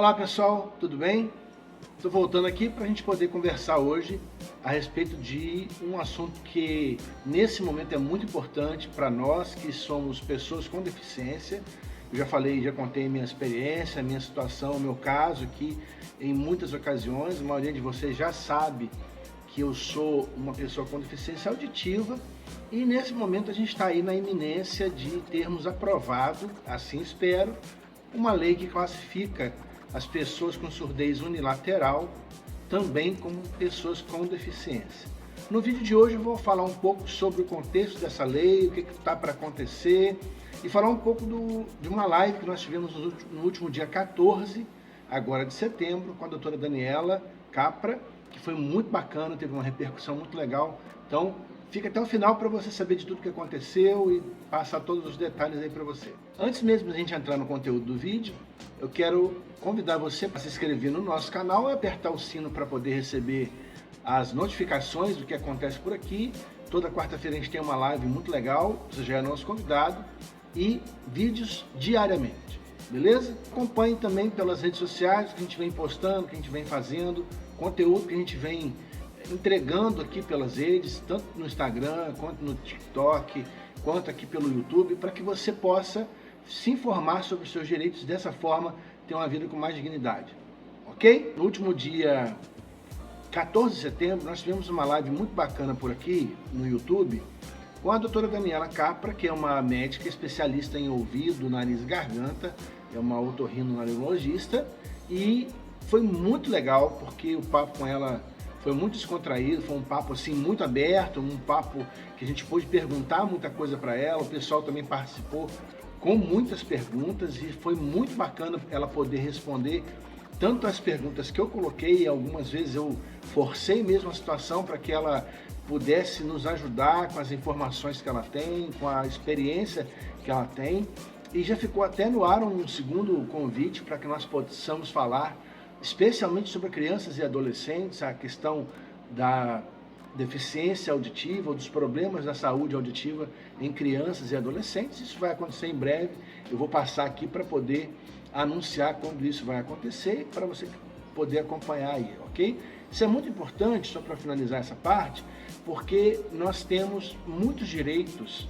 Olá pessoal, tudo bem? Estou voltando aqui para a gente poder conversar hoje a respeito de um assunto que nesse momento é muito importante para nós que somos pessoas com deficiência. Eu já falei, já contei minha experiência, minha situação, meu caso aqui em muitas ocasiões. A maioria de vocês já sabe que eu sou uma pessoa com deficiência auditiva e nesse momento a gente está aí na iminência de termos aprovado, assim espero, uma lei que classifica as pessoas com surdez unilateral também como pessoas com deficiência. No vídeo de hoje eu vou falar um pouco sobre o contexto dessa lei, o que está para acontecer e falar um pouco de uma live que nós tivemos no último dia 14, agora de setembro, com a doutora Daniela Capra, que foi muito bacana, teve uma repercussão muito legal. Então, fica até o final para você saber de tudo que aconteceu e passar todos os detalhes aí para você. Antes mesmo de a gente entrar no conteúdo do vídeo, eu quero convidar você para se inscrever no nosso canal e apertar o sino para poder receber as notificações do que acontece por aqui. Toda quarta-feira a gente tem uma live muito legal, você já é nosso convidado, e vídeos diariamente, beleza? Acompanhe também pelas redes sociais que a gente vem postando, que a gente vem fazendo, conteúdo que a gente vem entregando aqui pelas redes, tanto no Instagram, quanto no TikTok, quanto aqui pelo YouTube, para que você possa se informar sobre os seus direitos, dessa forma ter uma vida com mais dignidade, ok? No último dia 14 de setembro, nós tivemos uma live muito bacana por aqui no YouTube com a doutora Daniela Capra, que é uma médica especialista em ouvido, nariz e garganta, é uma otorrinolaringologista, e foi muito legal porque o papo com ela foi muito descontraído, foi um papo assim muito aberto, um papo que a gente pôde perguntar muita coisa para ela, o pessoal também participou com muitas perguntas e foi muito bacana ela poder responder tanto as perguntas que eu coloquei, algumas vezes eu forcei mesmo a situação para que ela pudesse nos ajudar com as informações que ela tem, com a experiência que ela tem, e já ficou até no ar um segundo convite para que nós possamos falar especialmente sobre crianças e adolescentes, a questão da deficiência auditiva ou dos problemas da saúde auditiva em crianças e adolescentes. Isso vai acontecer em breve, eu vou passar aqui para poder anunciar quando isso vai acontecer, para você poder acompanhar aí, ok? Isso é muito importante, só para finalizar essa parte, porque nós temos muitos direitos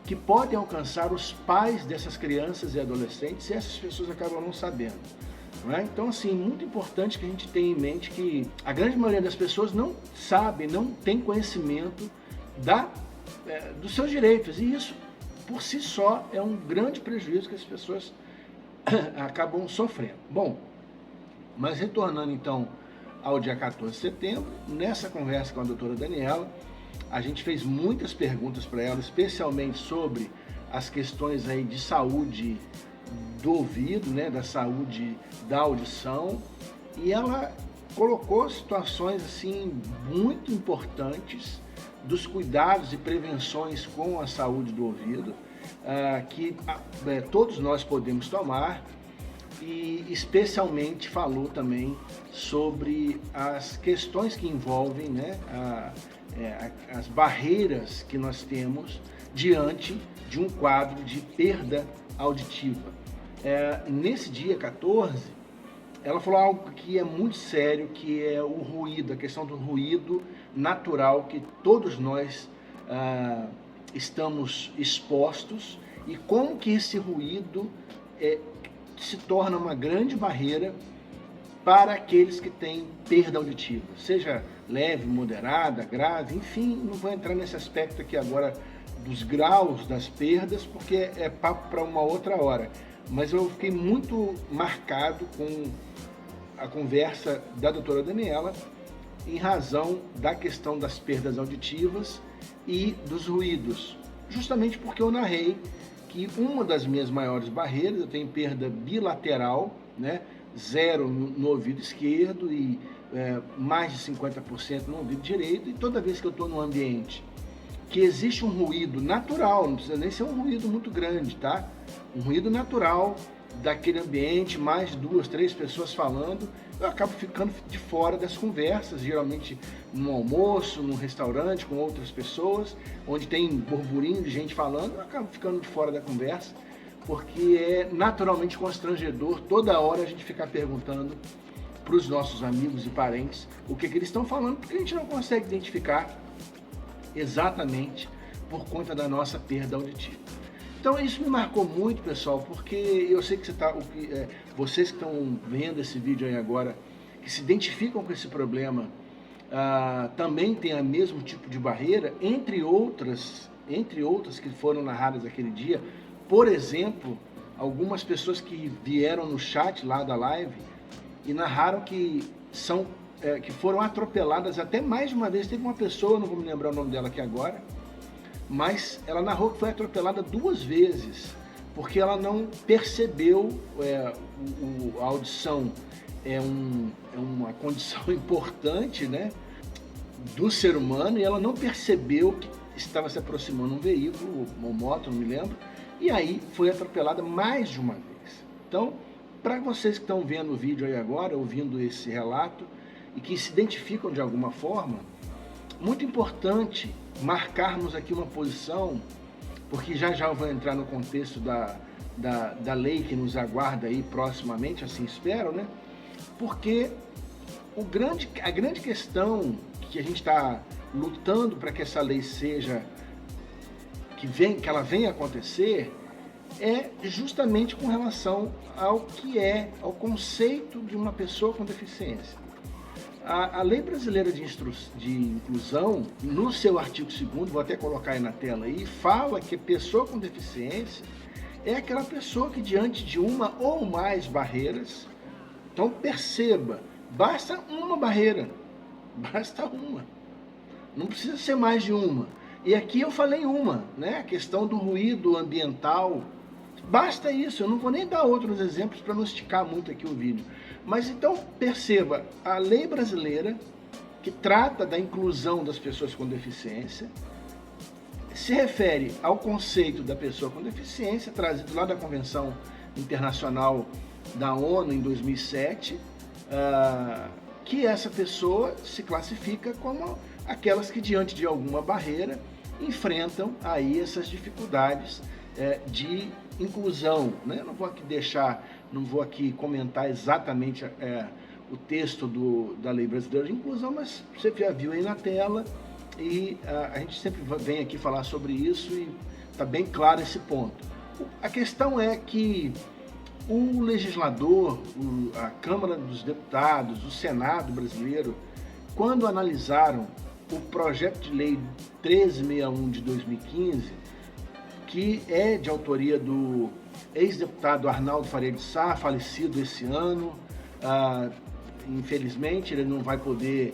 que podem alcançar os pais dessas crianças e adolescentes e essas pessoas acabam não sabendo. Não é? Então, assim, muito importante que a gente tenha em mente que a grande maioria das pessoas não sabe, não tem conhecimento dos seus direitos. E isso, por si só, é um grande prejuízo que as pessoas acabam sofrendo. Bom, mas retornando então ao dia 14 de setembro, nessa conversa com a doutora Daniela, a gente fez muitas perguntas para ela, especialmente sobre as questões aí de saúde do ouvido, né, da saúde da audição, e ela colocou situações assim muito importantes dos cuidados e prevenções com a saúde do ouvido, que todos nós podemos tomar, e especialmente falou também sobre as questões que envolvem, né, as barreiras que nós temos diante de um quadro de perda auditiva. Nesse dia 14, ela falou algo que é muito sério, que é o ruído, a questão do ruído natural que todos nós estamos expostos e como que esse ruído se torna uma grande barreira para aqueles que têm perda auditiva, seja leve, moderada, grave, enfim, não vou entrar nesse aspecto aqui agora dos graus das perdas, porque é papo para uma outra hora. Mas eu fiquei muito marcado com a conversa da doutora Daniela em razão da questão das perdas auditivas e dos ruídos, justamente porque eu narrei que uma das minhas maiores barreiras, eu tenho perda bilateral, né, 0 no ouvido esquerdo e mais de 50% no ouvido direito, e toda vez que eu estou num ambiente que existe um ruído natural, não precisa nem ser um ruído muito grande, tá? Um ruído natural daquele ambiente, mais 2, 3 pessoas falando, eu acabo ficando de fora das conversas, geralmente num almoço, num restaurante com outras pessoas, onde tem burburinho de gente falando, eu acabo ficando de fora da conversa, porque é naturalmente constrangedor toda hora a gente ficar perguntando para os nossos amigos e parentes o que eles estão falando, porque a gente não consegue identificar exatamente por conta da nossa perda auditiva. Então isso me marcou muito, pessoal, porque eu sei que vocês que estão vendo esse vídeo aí agora, que se identificam com esse problema, também tem o mesmo tipo de barreira, entre outras que foram narradas aquele dia. Por exemplo, algumas pessoas que vieram no chat lá da live e narraram que foram atropeladas até mais de uma vez. Teve uma pessoa, não vou me lembrar o nome dela aqui agora, mas ela narrou que foi atropelada 2 vezes, porque ela não percebeu a audição. É uma condição importante, né, do ser humano, e ela não percebeu que estava se aproximando um veículo, uma moto, não me lembro, e aí foi atropelada mais de uma vez. Então, para vocês que estão vendo o vídeo aí agora, ouvindo esse relato, e que se identificam de alguma forma, muito importante marcarmos aqui uma posição, porque já eu vou entrar no contexto da lei que nos aguarda aí proximamente, assim espero, né? Porque a grande questão que a gente está lutando para que essa lei que ela venha a acontecer, é justamente com relação ao conceito de uma pessoa com deficiência. A Lei Brasileira de Inclusão, no seu artigo 2º, vou até colocar aí na tela aí, fala que pessoa com deficiência é aquela pessoa que, diante de uma ou mais barreiras, então perceba, basta uma barreira, basta uma, não precisa ser mais de uma. E aqui eu falei uma, né? A questão do ruído ambiental, basta isso, eu não vou nem dar outros exemplos para não esticar muito aqui o vídeo. Mas então perceba, a lei brasileira que trata da inclusão das pessoas com deficiência se refere ao conceito da pessoa com deficiência, trazido lá da Convenção Internacional da ONU em 2007, que essa pessoa se classifica como aquelas que, diante de alguma barreira, enfrentam aí essas dificuldades de inclusão, né? Não vou aqui comentar exatamente o texto da Lei Brasileira de Inclusão, mas você já viu aí na tela, e a gente sempre vem aqui falar sobre isso e está bem claro esse ponto. A questão é que o legislador, a Câmara dos Deputados, o Senado brasileiro, quando analisaram o projeto de lei 1361 de 2015, que é de autoria do ex-deputado Arnaldo Faria de Sá, falecido esse ano, infelizmente ele não vai poder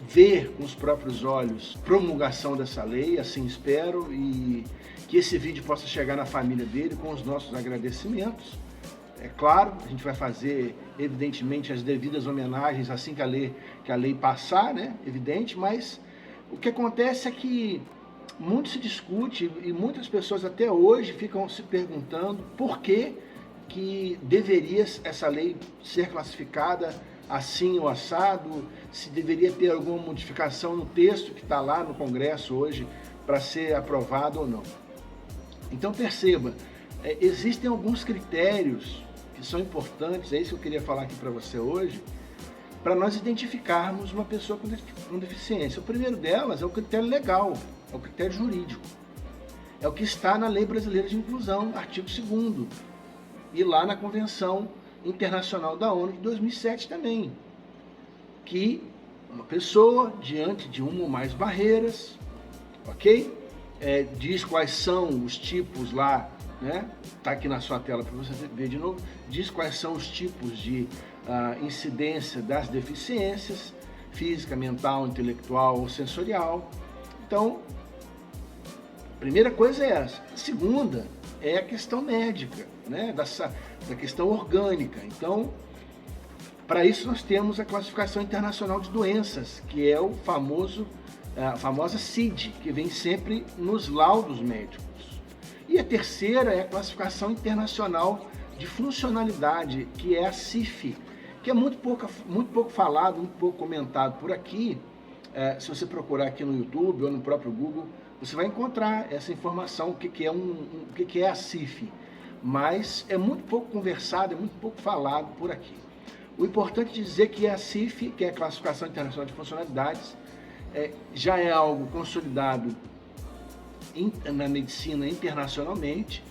ver com os próprios olhos a promulgação dessa lei, assim espero, e que esse vídeo possa chegar na família dele com os nossos agradecimentos. É claro, a gente vai fazer, evidentemente, as devidas homenagens assim que a lei passar, né? Evidente, mas o que acontece é que muito se discute e muitas pessoas até hoje ficam se perguntando por que deveria essa lei ser classificada assim ou assado, se deveria ter alguma modificação no texto que está lá no Congresso hoje para ser aprovado ou não. Então perceba, existem alguns critérios que são importantes, é isso que eu queria falar aqui para você hoje, para nós identificarmos uma pessoa com deficiência. O primeiro delas é o critério legal, é o critério jurídico. É o que está na Lei Brasileira de Inclusão, artigo 2º, e lá na Convenção Internacional da ONU de 2007 também, que uma pessoa, diante de uma ou mais barreiras, ok? Diz quais são os tipos lá, né? Está aqui na sua tela para você ver de novo, diz quais são os tipos de incidência das deficiências, física, mental, intelectual ou sensorial. Então, a primeira coisa é essa. A segunda é a questão médica, né? Da questão orgânica. Então, para isso nós temos a Classificação Internacional de Doenças, que é a famosa CID, que vem sempre nos laudos médicos. E a terceira é a Classificação Internacional de Funcionalidade, que é a CIF, que é muito pouco falado, muito pouco comentado por aqui. Se você procurar aqui no YouTube ou no próprio Google, você vai encontrar essa informação, o que é a CIF. mas é muito pouco conversado, é muito pouco falado por aqui. O importante é dizer que a CIF, que é a Classificação Internacional de Funcionalidades, já é algo consolidado na medicina internacionalmente,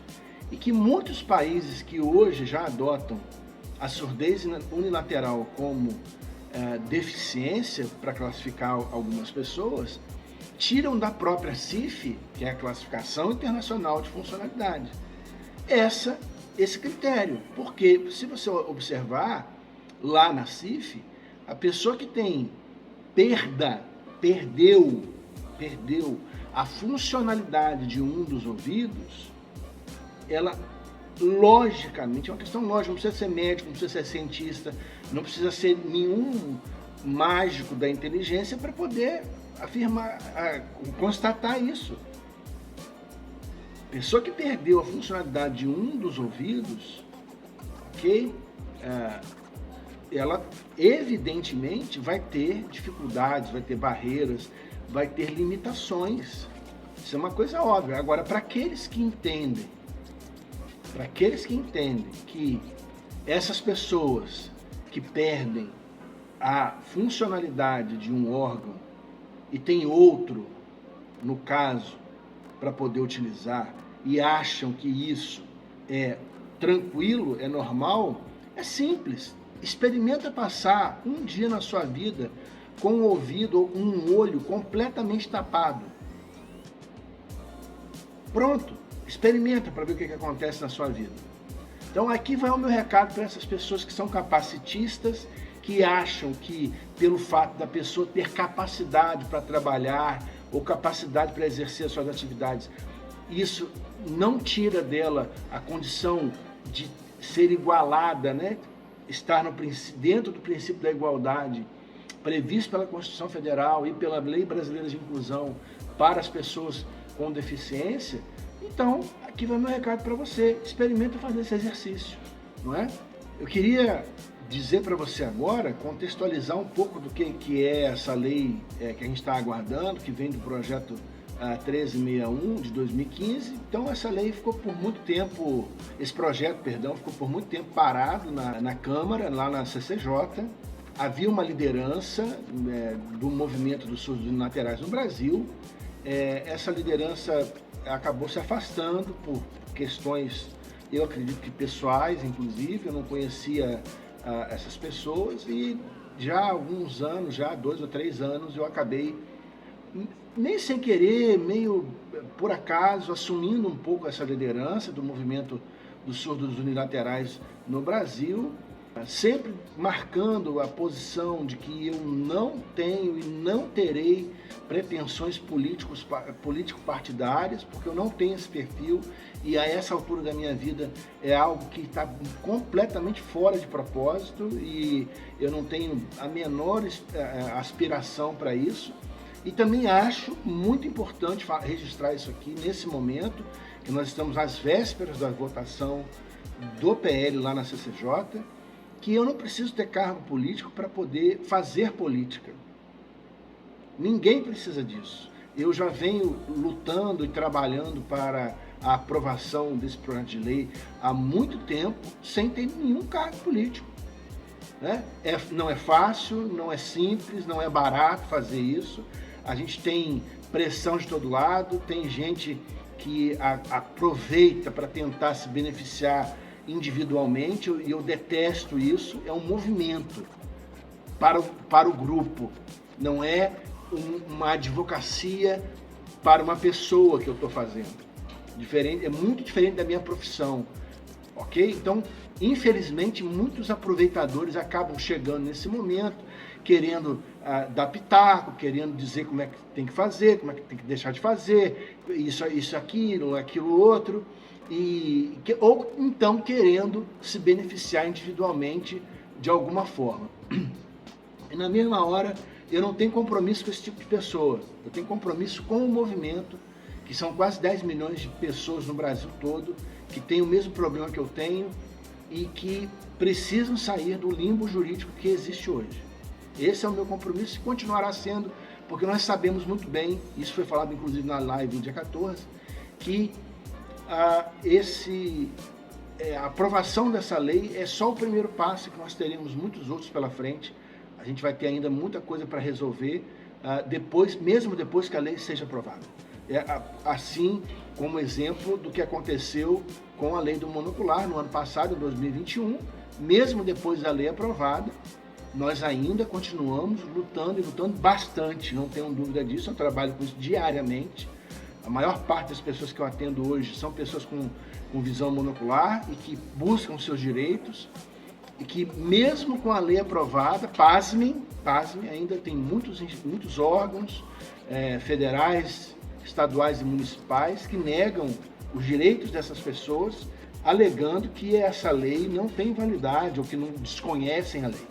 e que muitos países que hoje já adotam a surdez unilateral como deficiência para classificar algumas pessoas, tiram da própria CIF, que é a Classificação Internacional de Funcionalidade, esse critério. Porque se você observar lá na CIF, a pessoa que tem perdeu a funcionalidade de um dos ouvidos, ela logicamente, é uma questão lógica, não precisa ser médico, não precisa ser cientista, não precisa ser nenhum mágico da inteligência para poder afirmar, constatar isso. Pessoa que perdeu a funcionalidade de um dos ouvidos, ok? Ela evidentemente vai ter dificuldades, vai ter barreiras, vai ter limitações. Isso é uma coisa óbvia. Agora, para aqueles que entendem que essas pessoas que perdem a funcionalidade de um órgão e tem outro, no caso, para poder utilizar, e acham que isso é tranquilo, é normal, é simples. Experimenta passar um dia na sua vida com um ouvido ou um olho completamente tapado. Pronto, experimenta para ver o que acontece na sua vida. Então aqui vai o meu recado para essas pessoas que são capacitistas, que acham que pelo fato da pessoa ter capacidade para trabalhar ou capacidade para exercer as suas atividades, isso não tira dela a condição de ser igualada, né? Estar dentro do princípio da igualdade previsto pela Constituição Federal e pela Lei Brasileira de Inclusão para as pessoas com deficiência. Então, aqui vai meu recado para você, experimenta fazer esse exercício, não é? Eu queria dizer para você agora, contextualizar um pouco do que é essa lei que a gente está aguardando, que vem do projeto 1361 de 2015. Então essa lei ficou por muito tempo, esse projeto, perdão, ficou por muito tempo parado na Câmara, lá na CCJ. Havia uma liderança do movimento dos surdos unilaterais no Brasil. Essa liderança acabou se afastando por questões, eu acredito que pessoais, inclusive. Eu não conhecia essas pessoas e já há alguns anos, já há 2 ou 3 anos, eu acabei, nem sem querer, meio por acaso, assumindo um pouco essa liderança do movimento dos surdos unilaterais no Brasil, sempre marcando a posição de que eu não tenho e não terei pretensões político-partidárias, porque eu não tenho esse perfil, e a essa altura da minha vida é algo que está completamente fora de propósito e eu não tenho a menor aspiração para isso. E também acho muito importante registrar isso aqui nesse momento, que nós estamos às vésperas da votação do PL lá na CCJ, que eu não preciso ter cargo político para poder fazer política. Ninguém precisa disso. Eu já venho lutando e trabalhando para a aprovação desse projeto de lei há muito tempo, sem ter nenhum cargo político. Né? Não é fácil, não é simples, não é barato fazer isso. A gente tem pressão de todo lado, tem gente que aproveita para tentar se beneficiar individualmente, e eu detesto isso. É um movimento para o grupo, não é uma advocacia para uma pessoa que eu estou fazendo. É muito diferente da minha profissão, ok? Então, infelizmente, muitos aproveitadores acabam chegando nesse momento, querendo dar pitaco, querendo dizer como é que tem que fazer, como é que tem que deixar de fazer, isso aquilo outro, ou então querendo se beneficiar individualmente de alguma forma. E na mesma hora, eu não tenho compromisso com esse tipo de pessoa, eu tenho compromisso com o movimento, que são quase 10 milhões de pessoas no Brasil todo, que têm o mesmo problema que eu tenho e que precisam sair do limbo jurídico que existe hoje. Esse é o meu compromisso e continuará sendo, porque nós sabemos muito bem, isso foi falado inclusive na live do dia 14, que a aprovação dessa lei é só o primeiro passo, que nós teremos muitos outros pela frente. A gente vai ter ainda muita coisa para resolver mesmo depois que a lei seja aprovada. Assim como exemplo do que aconteceu com a lei do monocular no ano passado, em 2021, mesmo depois da lei aprovada, nós ainda continuamos lutando e lutando bastante, não tenham dúvida disso, eu trabalho com isso diariamente. A maior parte das pessoas que eu atendo hoje são pessoas com visão monocular e que buscam seus direitos e que mesmo com a lei aprovada, pasmem, ainda tem muitos órgãos federais, estaduais e municipais que negam os direitos dessas pessoas, alegando que essa lei não tem validade ou que não desconhecem a lei.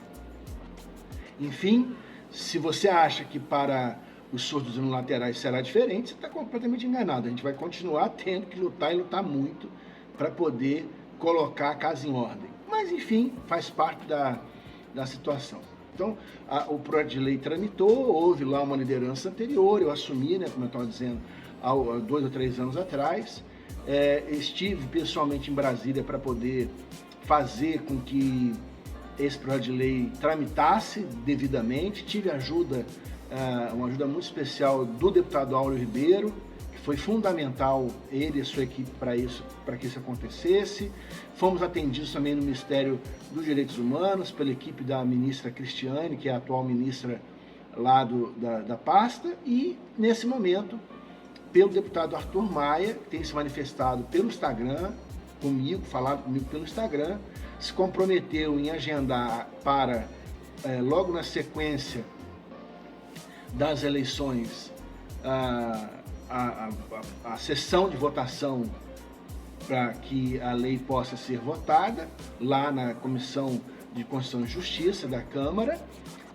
Enfim, se você acha que para os surdos unilaterais será diferente, você está completamente enganado. A gente vai continuar tendo que lutar e lutar muito para poder colocar a casa em ordem. Mas, enfim, faz parte da situação. Então, o projeto de lei tramitou, houve lá uma liderança anterior, eu assumi, né, como eu estava dizendo, há 2 ou 3 anos atrás. Estive pessoalmente em Brasília para poder fazer com que esse projeto de lei tramitasse devidamente. Tive uma ajuda muito especial do deputado Áureo Ribeiro, que foi fundamental, ele e a sua equipe, para que isso acontecesse. Fomos atendidos também no Ministério dos Direitos Humanos, pela equipe da ministra Cristiane, que é a atual ministra lá da pasta, e nesse momento pelo deputado Arthur Maia, que tem se manifestado pelo Instagram, falado comigo pelo Instagram, se comprometeu em agendar para, logo na sequência das eleições, a sessão de votação para que a lei possa ser votada lá na Comissão de Constituição e Justiça da Câmara,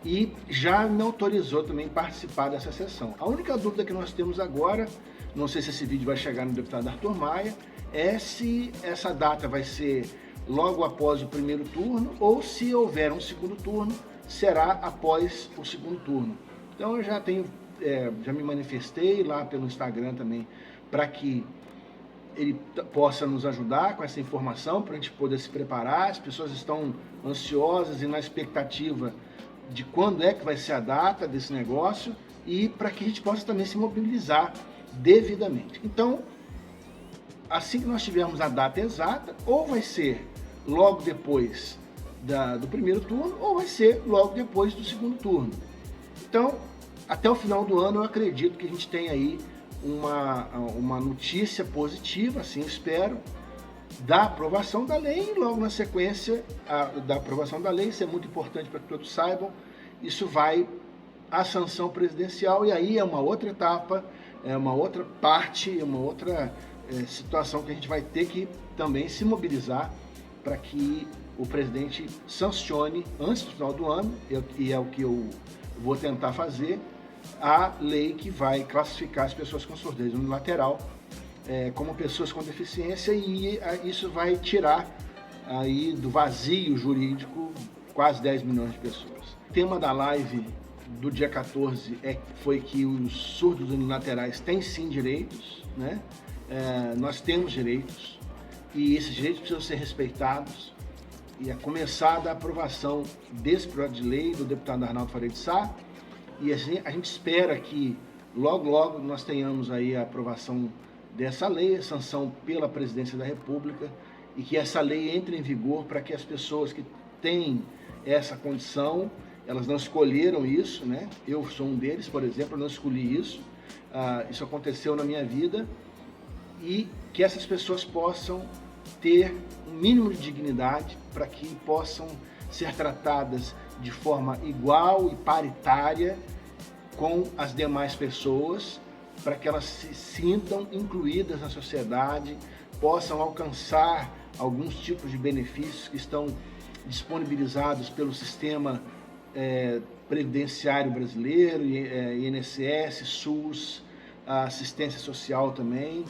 e já me autorizou também participar dessa sessão. A única dúvida que nós temos agora, não sei se esse vídeo vai chegar no deputado Arthur Maia, é se essa data vai ser logo após o primeiro turno ou se houver um segundo turno, será após o segundo turno. Então eu já me manifestei lá pelo Instagram também para que ele possa nos ajudar com essa informação, para a gente poder se preparar. As pessoas estão ansiosas e na expectativa de quando é que vai ser a data desse negócio e para que a gente possa também se mobilizar devidamente. Então, assim que nós tivermos a data exata, ou vai ser logo depois do primeiro turno, ou vai ser logo depois do segundo turno. Então, até o final do ano, eu acredito que a gente tem aí uma notícia positiva, assim eu espero, da aprovação da lei, e logo na sequência da aprovação da lei, isso é muito importante para que todos saibam, isso vai à sanção presidencial, e aí é uma outra etapa, é uma outra parte, é uma outra situação que a gente vai ter que também se mobilizar para que o presidente sancione antes do final do ano, e é o que eu vou tentar fazer, a lei que vai classificar as pessoas com surdez unilateral como pessoas com deficiência, e isso vai tirar aí do vazio jurídico quase 10 milhões de pessoas. O tema da live do dia 14 foi que os surdos unilaterais têm sim direitos, né? Nós temos direitos e esses direitos precisam ser respeitados, e a começar da aprovação desse projeto de lei do deputado Arnaldo Faria de Sá, e assim, a gente espera que logo nós tenhamos aí a aprovação dessa lei, a sanção pela Presidência da República, e que essa lei entre em vigor para que as pessoas que têm essa condição, elas não escolheram isso, né? Eu sou um deles, por exemplo, eu não escolhi isso, isso aconteceu na minha vida, e que essas pessoas possam ter um mínimo de dignidade para que possam ser tratadas de forma igual e paritária com as demais pessoas, para que elas se sintam incluídas na sociedade, possam alcançar alguns tipos de benefícios que estão disponibilizados pelo sistema previdenciário brasileiro, INSS, SUS, a assistência social também,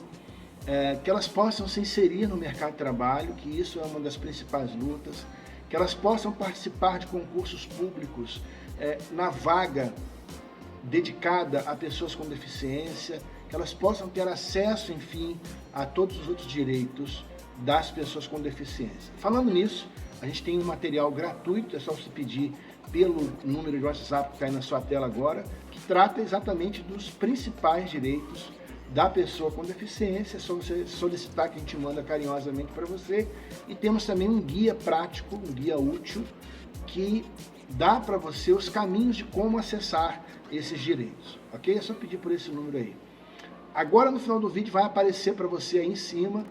que elas possam se inserir no mercado de trabalho, que isso é uma das principais lutas, que elas possam participar de concursos públicos na vaga dedicada a pessoas com deficiência, que elas possam ter acesso, enfim, a todos os outros direitos das pessoas com deficiência. Falando nisso, a gente tem um material gratuito, é só você pedir pelo número de WhatsApp que está aí na sua tela agora, que trata exatamente dos principais direitos da pessoa com deficiência. É só você solicitar que a gente manda carinhosamente para você. E temos também um guia prático, um guia útil, que dá para você os caminhos de como acessar esses direitos, ok? É só pedir por esse número aí. Agora no final do vídeo vai aparecer para você aí em cima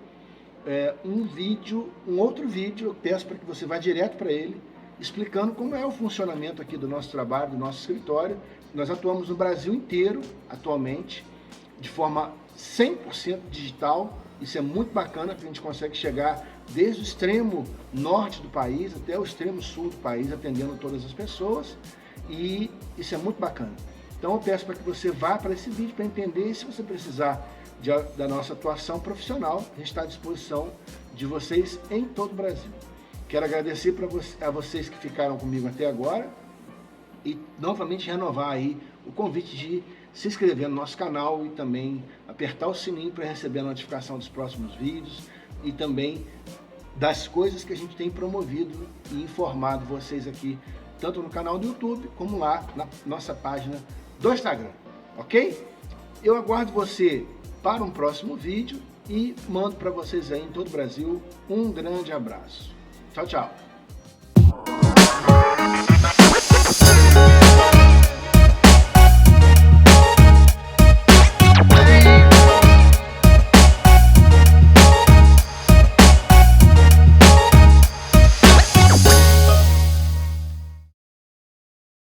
um outro vídeo, eu peço para que você vá direto para ele, explicando como é o funcionamento aqui do nosso trabalho, do nosso escritório. Nós atuamos no Brasil inteiro, atualmente, de forma 100% digital. Isso é muito bacana, porque a gente consegue chegar desde o extremo norte do país até o extremo sul do país, atendendo todas as pessoas, e isso é muito bacana. Então eu peço para que você vá para esse vídeo para entender, e se você precisar da nossa atuação profissional, a gente está à disposição de vocês em todo o Brasil. Quero agradecer a vocês que ficaram comigo até agora e novamente renovar aí o convite de se inscrever no nosso canal e também apertar o sininho para receber a notificação dos próximos vídeos e também das coisas que a gente tem promovido e informado vocês aqui, tanto no canal do YouTube como lá na nossa página do Instagram, ok? Eu aguardo você para um próximo vídeo e mando para vocês aí em todo o Brasil um grande abraço. Tchau, tchau.